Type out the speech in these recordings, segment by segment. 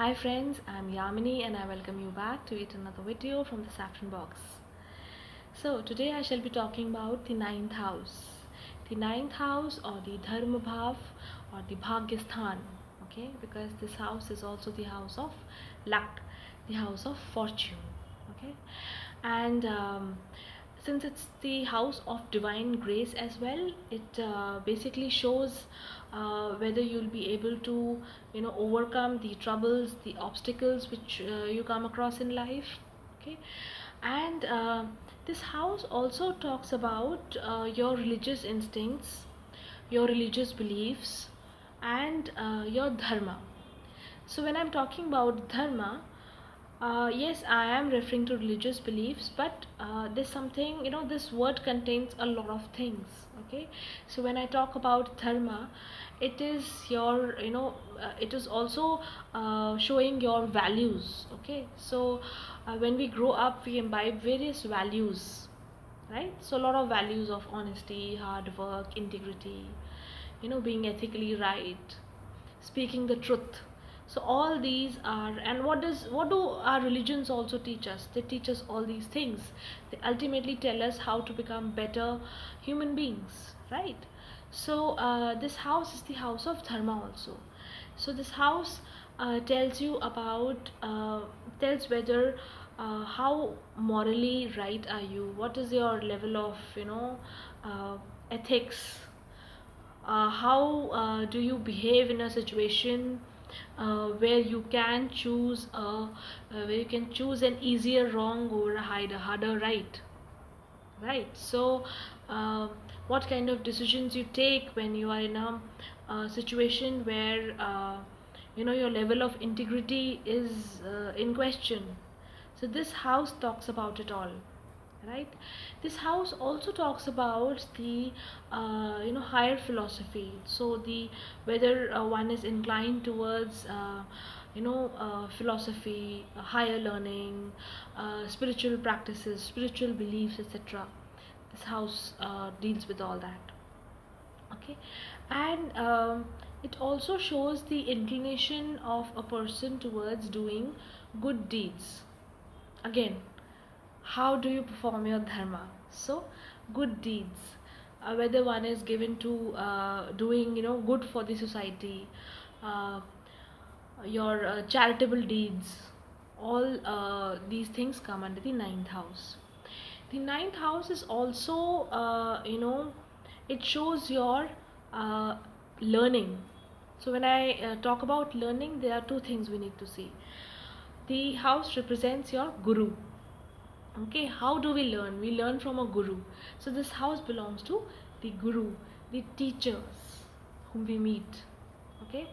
Hi friends, I'm Yamini and I welcome you back to yet another video from the Saffron Box. So today I shall be talking about the ninth house. The ninth house or the Dharma Bhav or the Bhagyasthan. Okay, because this house is also the house of luck, the house of fortune. Okay, and since it's the house of divine grace as well, it basically shows whether you'll be able to overcome the troubles, the obstacles which you come across in life. Okay, and this house also talks about your religious instincts, your religious beliefs, and your dharma. So when I'm talking about dharma, yes, I am referring to religious beliefs, but there's something, this word contains a lot of things. Okay, so when I talk about dharma, it is it is also showing your values. Okay, so when we grow up, we imbibe various values, right? So a lot of values of honesty, hard work, integrity, being ethically right, speaking the truth. So all these are, and what do our religions also teach us? They teach us all these things. They ultimately tell us how to become better human beings, right? So this house is the house of dharma also. So this house tells you about tells whether how morally right are you, what is your level of ethics, how do you behave in a situation where you can choose an easier wrong over a harder right, right? So what kind of decisions you take when you are in a situation where your level of integrity is in question. So this house talks about it all, right? This house also talks about the higher philosophy. So the whether one is inclined towards philosophy, higher learning, spiritual practices, spiritual beliefs, etc. This house deals with all that. Okay, and it also shows the inclination of a person towards doing good deeds. Again, how do you perform your dharma? So good deeds, whether one is given to doing good for the society, uh, your charitable deeds, all these things come under the ninth house. The ninth house is also it shows your uh, learning. So when I talk about learning, there are two things we need to see. The house represents your guru. Okay, how do we learn? We learn from a guru. So this house belongs to the guru, the teachers whom we meet. Okay,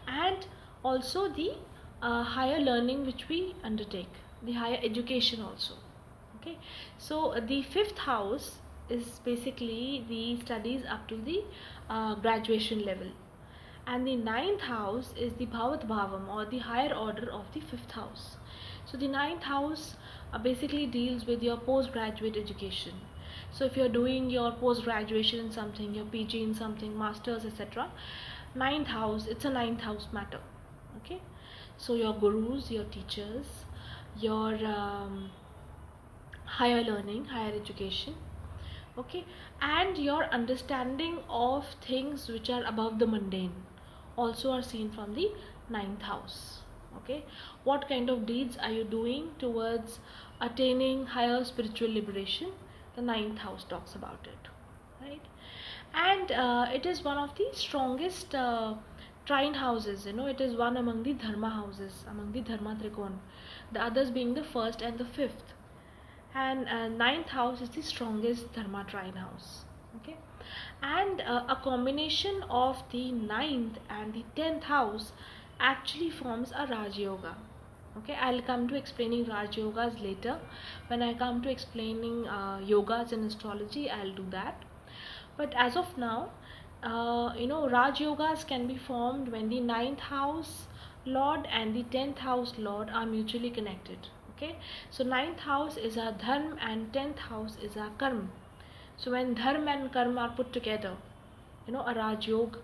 and also the higher learning which we undertake, the higher education also. Okay, so the fifth house is basically the studies up to the graduation level, and the ninth house is the bhavat bhavam or the higher order of the fifth house. So the ninth house basically deals with your postgraduate education. So if you're doing your post graduation in something, your PG in something, masters, etc., ninth house, it's a ninth house matter. Okay, so your gurus, your teachers, your higher learning, higher education, okay, and your understanding of things which are above the mundane also are seen from the ninth house. Okay, what kind of deeds are you doing towards attaining higher spiritual liberation? The ninth house talks about it, right? And it is one of the strongest trine houses. It is one among the dharma houses, among the dharma trikon, the others being the first and the fifth, and ninth house is the strongest dharma trine house. Okay, and a combination of the ninth and the 10th house actually forms a Raj Yoga. Okay, I'll come to explaining Raj Yogas later. When I come to explaining yogas in astrology, I'll do that. But as of now, Raj Yogas can be formed when the ninth house Lord and the 10th house Lord are mutually connected. Okay, so ninth house is our dharma and 10th house is our karma. So when dharma and karma are put together, a Raj Yoga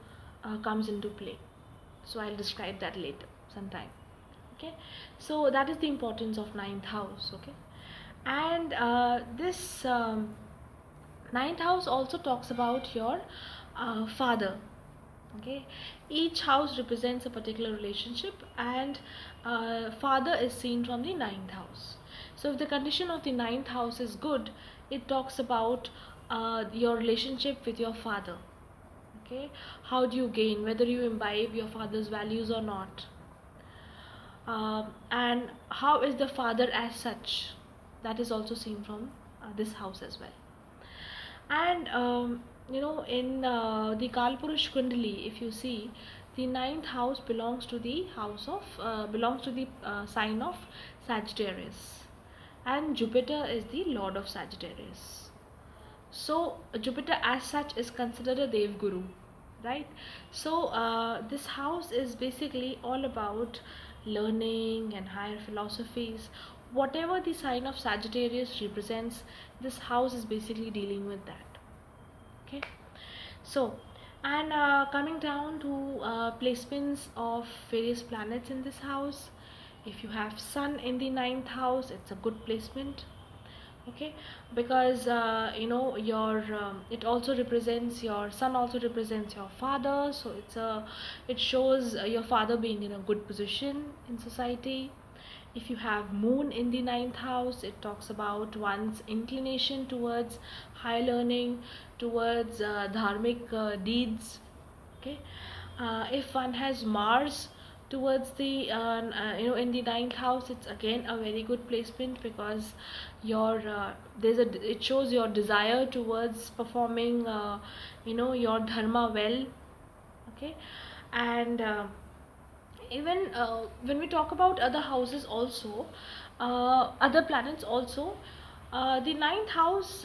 comes into play. So I'll describe that later sometime. Okay, so that is the importance of ninth house. Okay, and this ninth house also talks about your father. Okay, each house represents a particular relationship, and father is seen from the ninth house. So if the condition of the ninth house is good, it talks about your relationship with your father. Okay, how do you gain, whether you imbibe your father's values or not, and how is the father as such, that is also seen from this house as well. And in the Kalpurush Kundali, if you see, the ninth house belongs to the house of belongs to the sign of Sagittarius, and Jupiter is the lord of Sagittarius. So Jupiter as such is considered a Dev Guru, right? So this house is basically all about learning and higher philosophies. Whatever the sign of Sagittarius represents, this house is basically dealing with that. Okay, so and coming down to placements of various planets in this house, if you have Sun in the ninth house, it's a good placement. Okay, because your it also represents, your Sun also represents your father, so it shows your father being in a good position in society. If you have Moon in the ninth house, it talks about one's inclination towards high learning, towards dharmic deeds. Okay, if one has Mars towards the in the ninth house, it's again a very good placement, because your it shows your desire towards performing your dharma well. Okay, and even when we talk about other houses also, other planets also, the ninth house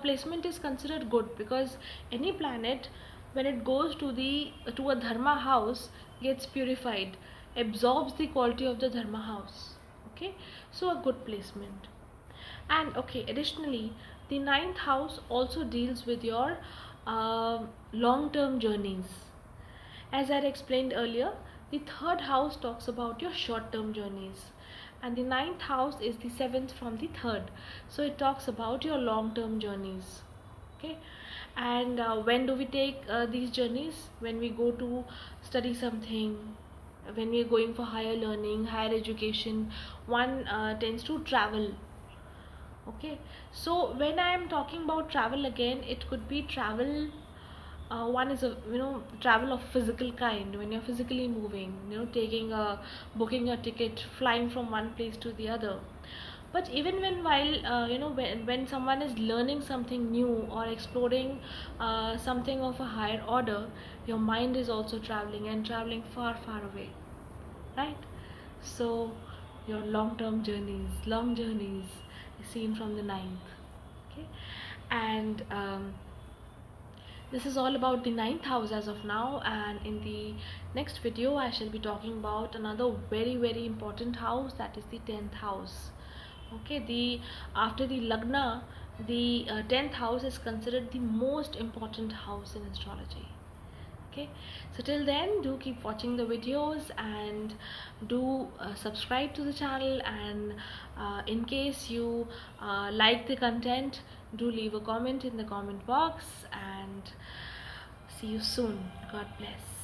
placement is considered good, because any planet, when it goes to a dharma house, gets purified, absorbs the quality of the dharma house. Okay, so a good placement. And okay, additionally, the ninth house also deals with your long-term journeys. As I explained earlier, the third house talks about your short-term journeys, and the ninth house is the seventh from the third, so it talks about your long-term journeys. Okay, and when do we take these journeys? When we go to study something, when we are going for higher learning, higher education, one tends to travel. Okay, so when I am talking about travel, again, it could be travel, one is a travel of physical kind, when you're physically moving, taking a booking a ticket, flying from one place to the other. But even when while when someone is learning something new or exploring something of a higher order, your mind is also traveling, and traveling far far away, right? So your long journeys is seen from the ninth. Okay, and this is all about the ninth house as of now, and in the next video I shall be talking about another very important house, that is the 10th house. Okay, the after the Lagna, the 10th house is considered the most important house in astrology. Okay, so till then, do keep watching the videos, and do subscribe to the channel, and in case you like the content, do leave a comment in the comment box, and see you soon. God bless.